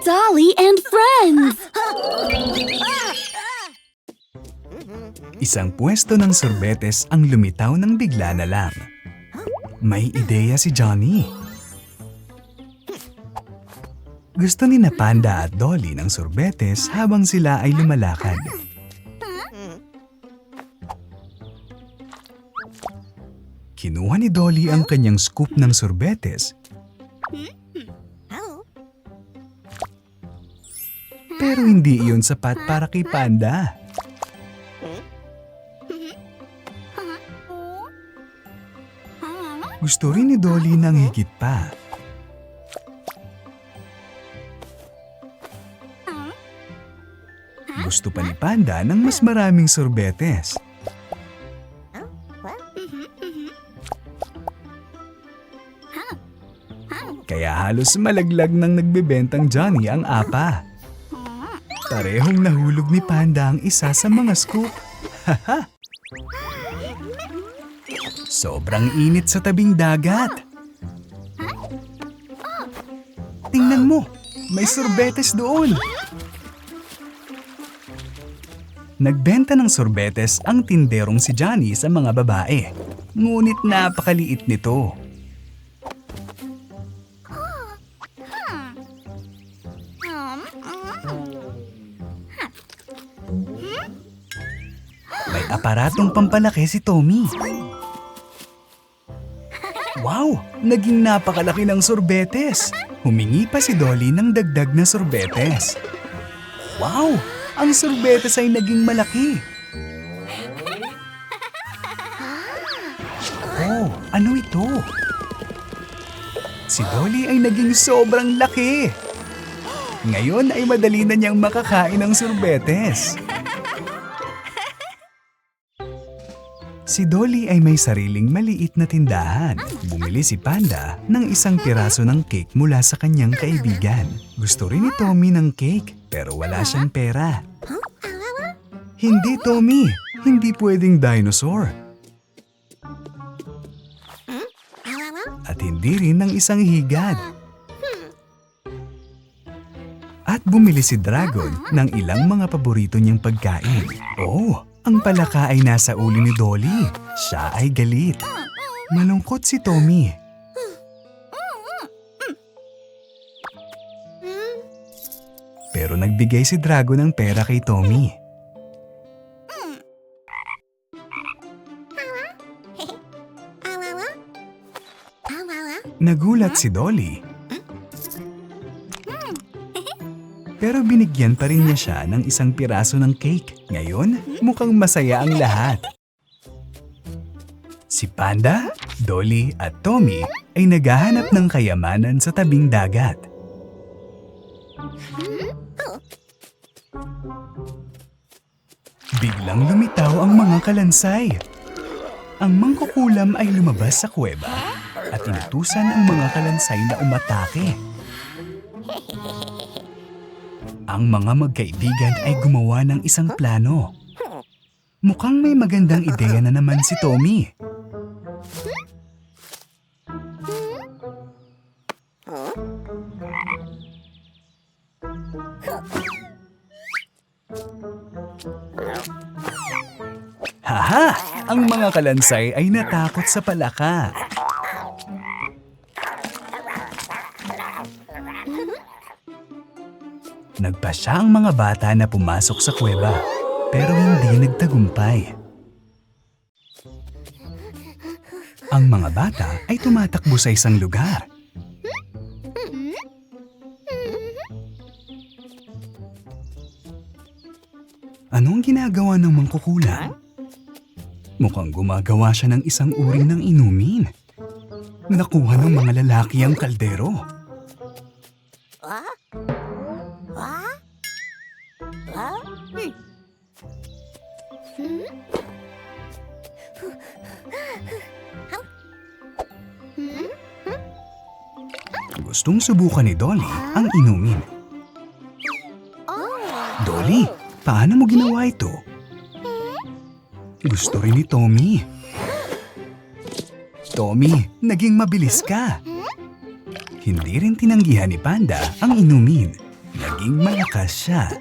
Dolly and Friends! Isang pwesto ng sorbetes ang lumitaw ng bigla na lang. May ideya si Johnny. Gusto ni na Panda at Dolly ng sorbetes habang sila ay lumalakad. Kinuha ni Dolly ang kanyang scoop ng sorbetes. Pero hindi iyon sapat para kay Panda. Gusto rin ni Dolly ng higit pa. Gusto pa ni Panda ng mas maraming sorbetes. Kaya halos malaglag ng nagbebentang Johnny ang apa. Parehong nahulog ni Panda ang isa sa mga scoop. Haha! Sobrang init sa tabing dagat. Tingnan mo, may sorbetes doon. Nagbenta ng sorbetes ang tinderong si Johnny sa mga babae. Ngunit napakaliit nito. May aparatong pampalaki si Tommy. Wow! Naging napakalaki ng sorbetes. Humingi pa si Dolly ng dagdag na sorbetes. Wow! Ang sorbetes ay naging malaki. Oh, ano ito? Si Dolly ay naging sobrang laki. Ngayon ay madali na niyang makakain ng sorbetes. Si Dolly ay may sariling maliit na tindahan. Bumili si Panda ng isang piraso ng cake mula sa kanyang kaibigan. Gusto rin ni Tommy ng cake pero wala siyang pera. Hindi, Tommy. Hindi pwedeng dinosaur. At hindi rin ng isang higad. At bumili si Dragon ng ilang mga paborito niyang pagkain. Oh! Ang palaka ay nasa ulo ni Dolly. Siya ay galit. Malungkot si Tommy. Pero nagbigay si Dragon ng pera kay Tommy. Nagulat si Dolly. Pero binigyan pa rin niya siya ng isang piraso ng cake. Ngayon, mukhang masaya ang lahat. Si Panda, Dolly at Tommy ay naghahanap ng kayamanan sa tabing dagat. Biglang lumitaw ang mga kalansay. Ang mangkukulam ay lumabas sa kuweba at inutusan ang mga kalansay na umatake. Ang mga magkaibigan ay gumawa ng isang plano. Mukhang may magandang ideya na naman si Tommy. Haha! Ang mga kalansay ay natakot sa palaka. Nagpasya ang mga bata na pumasok sa kuweba, pero hindi nagtagumpay. Ang mga bata ay tumatakbo sa isang lugar. Anong ginagawa ng mangkukulam? Mukhang gumagawa siya ng isang uri ng inumin. Nakuha ng mga lalaki ang kaldero. Gustong subukan ni Dolly ang inumin. Dolly, paano mo ginawa ito? Gusto rin ni Tommy. Tommy, naging mabilis ka. Hindi rin tinanggihan ni Panda ang inumin. Naging malakas siya.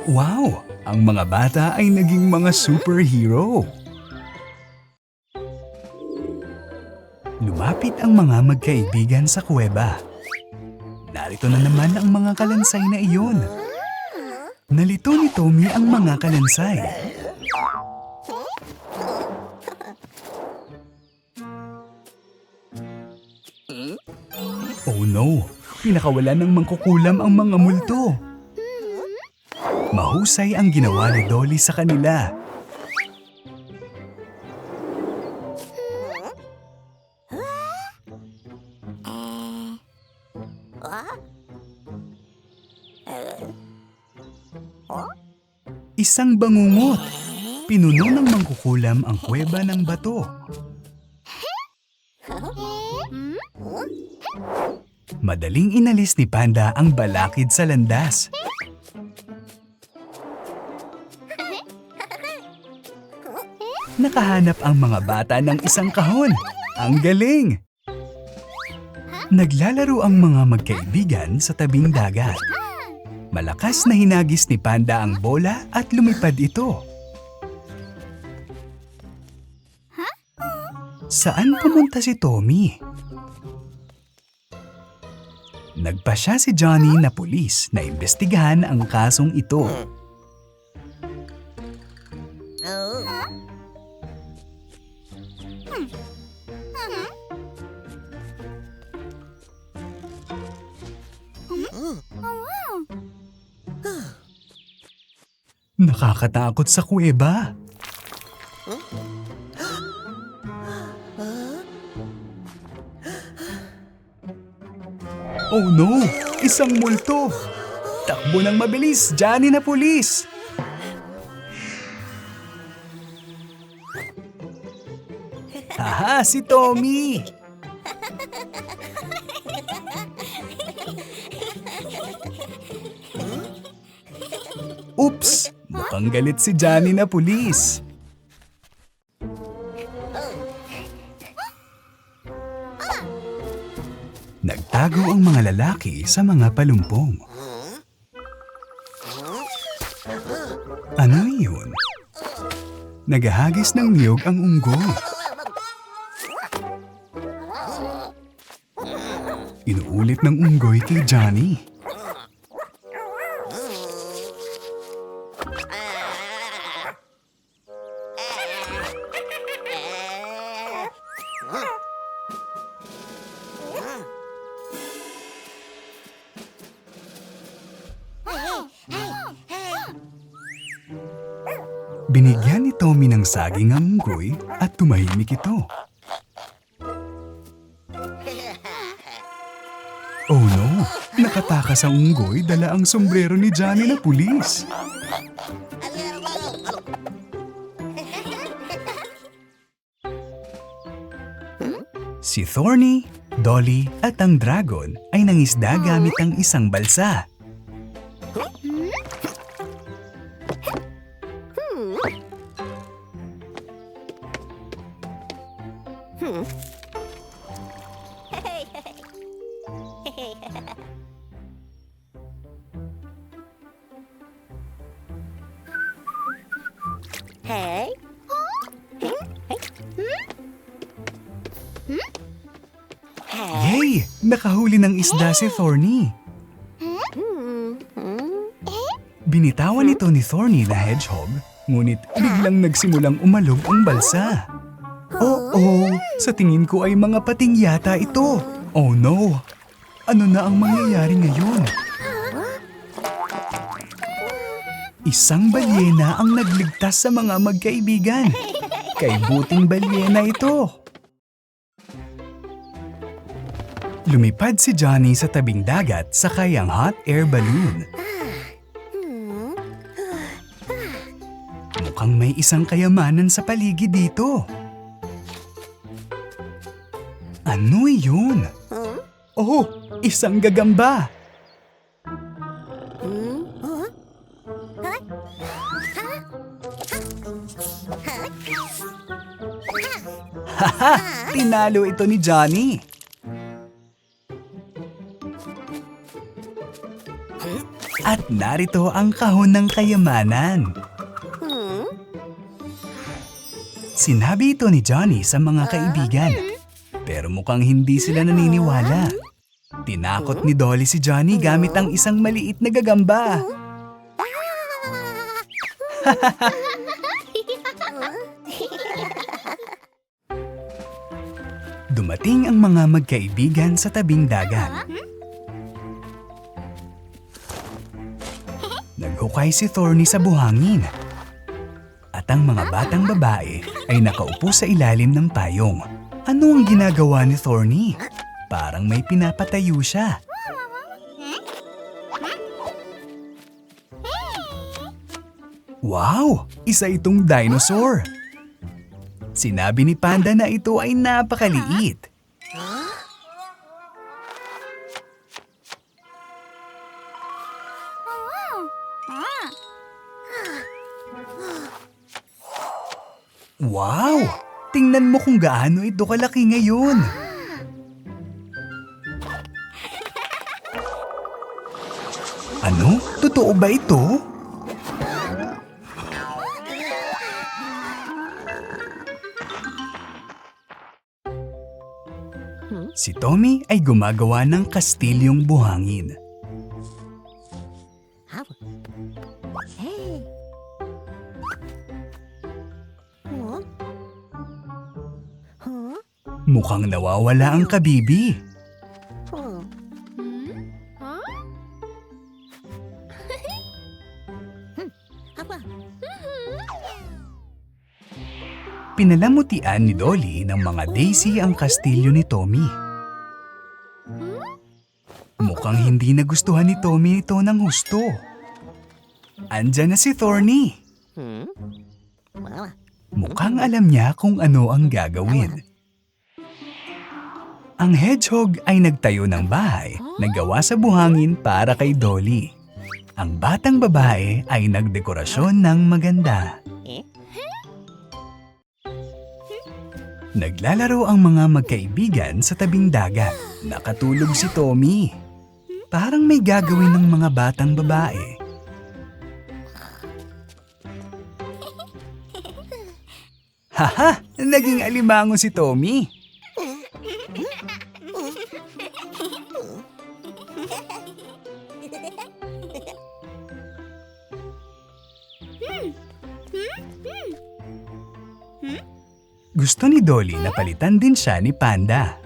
Wow! Ang mga bata ay naging mga superhero. Lumapit ang mga magkaibigan sa kuweba. Narito na naman ang mga kalansay na iyon. Nalito ni Tommy ang mga kalansay. Oh no! Pinakawalan ng mangkukulam ang mga multo. Mahusay ang ginawa ni Dolly sa kanila. Isang bangungot. Pinuno ng mangkukulam ang kuweba ng bato. Madaling inalis ni Panda ang balakid sa landas. Nakahanap ang mga bata ng isang kahon. Ang galing! Naglalaro ang mga magkaibigan sa tabing dagat. Malakas na hinagis ni Panda ang bola at lumipad ito. Saan pumunta si Tommy? Nagpasya si Johnny na pulis na imbestigahan ang kasong ito. Nakakatakot sa kuweba. Oh no! Isang multo! Takbo ng mabilis, Johnny na pulis! Haha, si Tommy! Oops! Mukhang galit si Johnny na pulis. Nagtago ang mga lalaki sa mga palumpong. Ano yun? Nagahagis ng niyog ang unggoy. Inuulit ng unggoy kay Johnny. Binigyan ni Tommy ng saging ang unggoy at tumahimik ito. Oh no! Nakatakas ang unggoy dala ang sombrero ni Johnny na pulis. Si Thorny, Dolly at ang dragon ay nangisda gamit ang isang balsa. Yay! Nakahuli ng isda si Thorny. Binitawan ito ni Thorny na hedgehog, ngunit biglang nagsimulang umalog ang balsa. Oh, sa tingin ko ay mga pating yata ito. Oh no! Ano na ang mangyayari ngayon? Isang balyena ang nagligtas sa mga magkaibigan. Kay buting balyena ito. Lumipad si Johnny sa tabing dagat sakay ang hot air balloon. Mukhang may isang kayamanan sa paligid dito. Ano yun? Oh, isang gagamba! Haha! Tinalo ito ni Johnny! At narito ang kahon ng kayamanan. Sinabi ito ni Johnny sa mga kaibigan. Pero mukhang hindi sila naniniwala. Tinakot ni Dolly si Johnny gamit ang isang maliit na gagamba. Dumating ang mga magkaibigan sa tabing dagat. Naghukay si Thorny sa buhangin. At ang mga batang babae ay nakaupo sa ilalim ng payong. Ano ang ginagawa ni Thorny? Parang may pinapatayo siya. Wow! Isa itong dinosaur! Sinabi ni Panda na ito ay napakaliit. Wow! Tingnan mo kung gaano ito kalaki ngayon. Ano? Totoo ba ito? Si Tommy ay gumagawa ng kastilyong buhangin. Mukhang nawawala ang kabibi. Pinalamutian ni Dolly ng mga daisy ang kastilyo ni Tommy. Mukhang hindi nagustuhan ni Tommy ito ng husto. Andyan na si Thorny. Mukhang alam niya kung ano ang gagawin. Ang hedgehog ay nagtayo ng bahay na gawa sa buhangin para kay Dolly. Ang batang babae ay nagdekorasyon ng maganda. Naglalaro ang mga magkaibigan sa tabing dagat. Nakatulog si Tommy. Parang may gagawin ng mga batang babae. Haha! Naging alimango si Tommy. Gusto ni Dolly na palitan din siya ni Panda.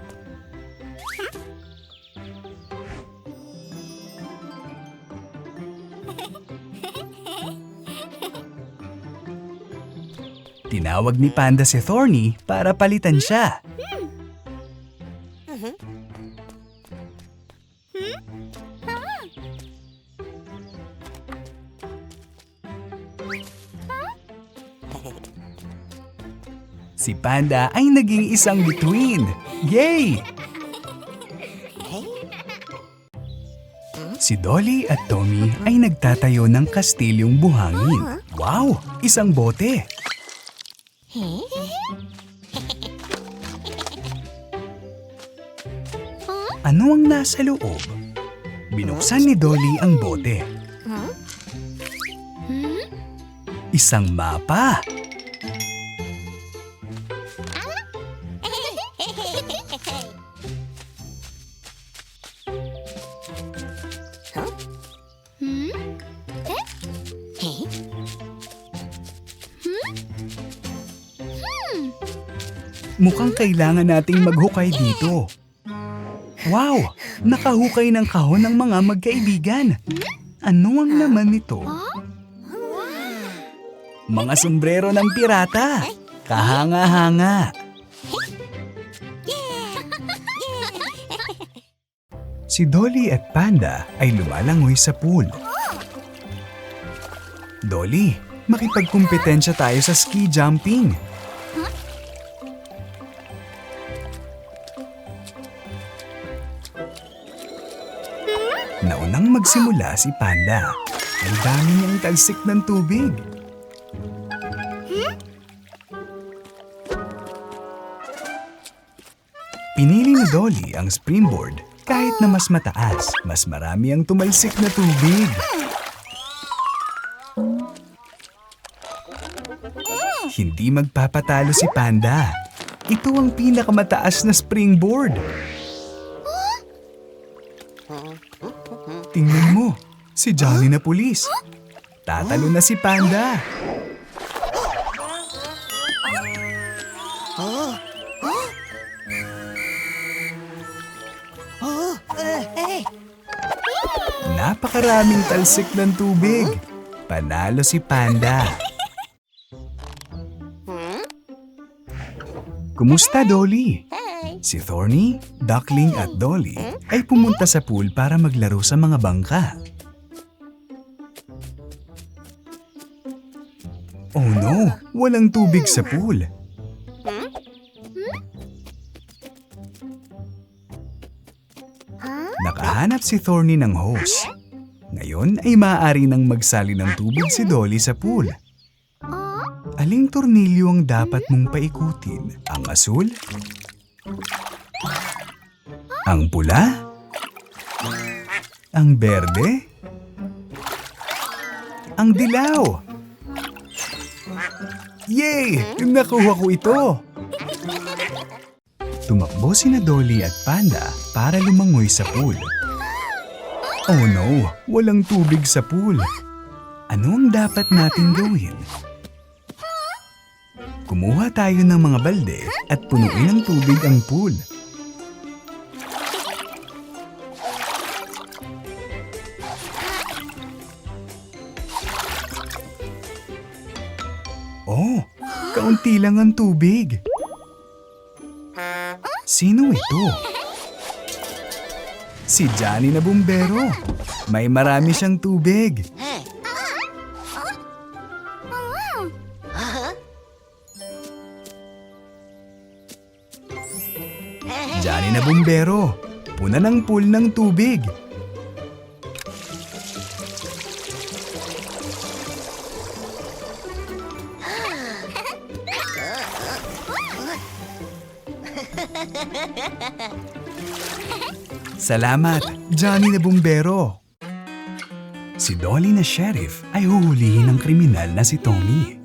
Tinawag ni Panda si Thorny para palitan siya. Si Panda ay naging isang bituin. Yay! Si Dolly at Tommy ay nagtatayo ng kastilyong buhangin. Wow! Isang bote! Ano ang nasa loob? Binuksan ni Dolly ang bote. Isang mapa! Mukhang kailangan nating maghukay dito. Wow! Nakahukay ng kahon ng mga magkaibigan. Ano ang laman nito? Mga sombrero ng pirata. Kahanga-hanga. Si Dolly at Panda ay lumalangoy sa pool. Dolly, makipagkumpetensya tayo sa ski jumping. Naunang magsimula si Panda. Ang dami niyang talsik ng tubig. Pinili ni Dolly ang springboard Kahit na mas mataas, mas marami ang tumalsik na tubig. Hindi magpapatalo si Panda. Ito ang pinakamataas na springboard. Tingnan mo, si Johnny na pulis. Tatalo na si Panda. Napakaraming talsik ng tubig. Panalo si Panda. Kumusta, Dolly? Si Thorny, Duckling at Dolly ay pumunta sa pool para maglaro sa mga bangka. Oh no! Walang tubig sa pool. Nakahanap si Thorny ng hose. Ngayon ay maaari nang magsali ng tubig si Dolly sa pool. Aling tornilyo ang dapat mong paikutin? Ang asul? Ang pula? Ang berde? Ang dilaw? Yay! Nakuha ko ito! Tumakbo sina Dolly at Panda para lumangoy sa pool. Oh no! Walang tubig sa pool. Ano ang dapat nating gawin? Kumuha tayo ng mga balde at punuin ng tubig ang pool. Oh, kaunti lang ang tubig. Sino ito? Si Johnny na bumbero. May marami siyang tubig. Johnny na bumbero. Puna ng pool ng tubig. Salamat, Johnny na bumbero. Si Dolly na sheriff ay huhulihin ng kriminal na si Tommy.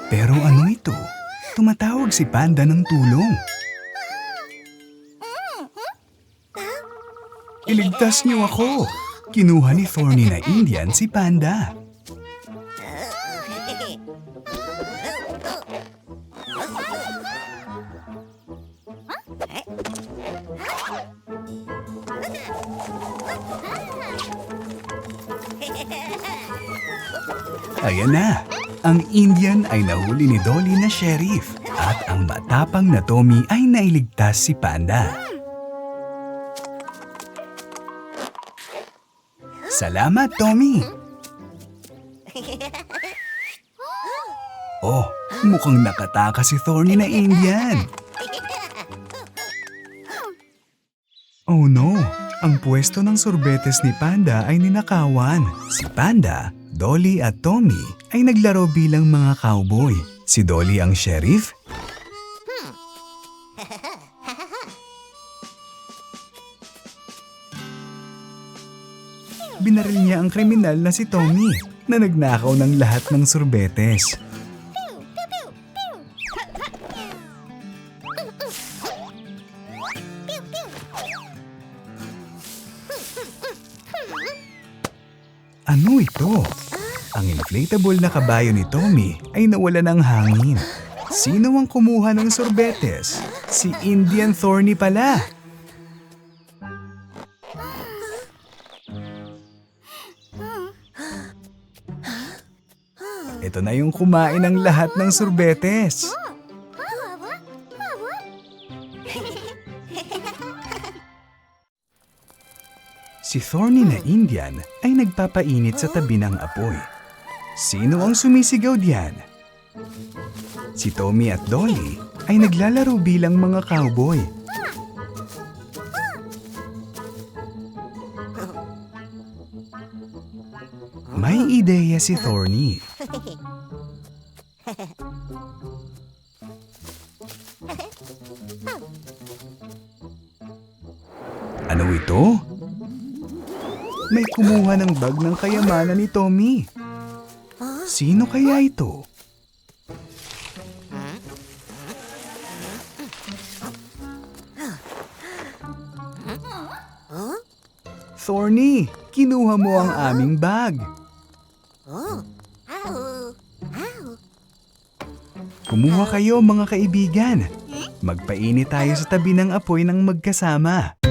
Pero ano ito? Tumatawag si Panda ng tulong. Iligtas niyo ako! Kinuha ni Thorny na Indian si Panda. Ayan na! Ang Indian ay nahuli ni Dolly na sheriff at ang matapang na Tommy ay nailigtas si Panda. Salamat, Tommy! Oh, mukhang nakataka si Thorny na Indian. Oh no! Ang pwesto ng sorbetes ni Panda ay ninakawan. Si Panda, Dolly at Tommy ay naglaro bilang mga cowboy. Si Dolly ang sheriff. Binaril niya ang kriminal na si Tommy na nagnakaw ng lahat ng sorbetes. Ano ito? Ang inflatable na kabayo ni Tommy ay nawala ng hangin. Sino ang kumuha ng sorbetes? Si Indian Thorny pala. Ito na yung kumain ng lahat ng sorbetes. Si Thorny na Indian ay nagpapainit sa tabi ng apoy. Sino ang sumisigaw diyan? Si Tommy at Dolly ay naglalaro bilang mga cowboy. May ideya si Thorny. Ano ito? May kumuha ng bag ng kayamanan ni Tommy. Sino kaya ito? Thorny, kinuha mo ang aming bag. Kumuha kayo mga kaibigan. Magpainit tayo sa tabi ng apoy ng magkasama.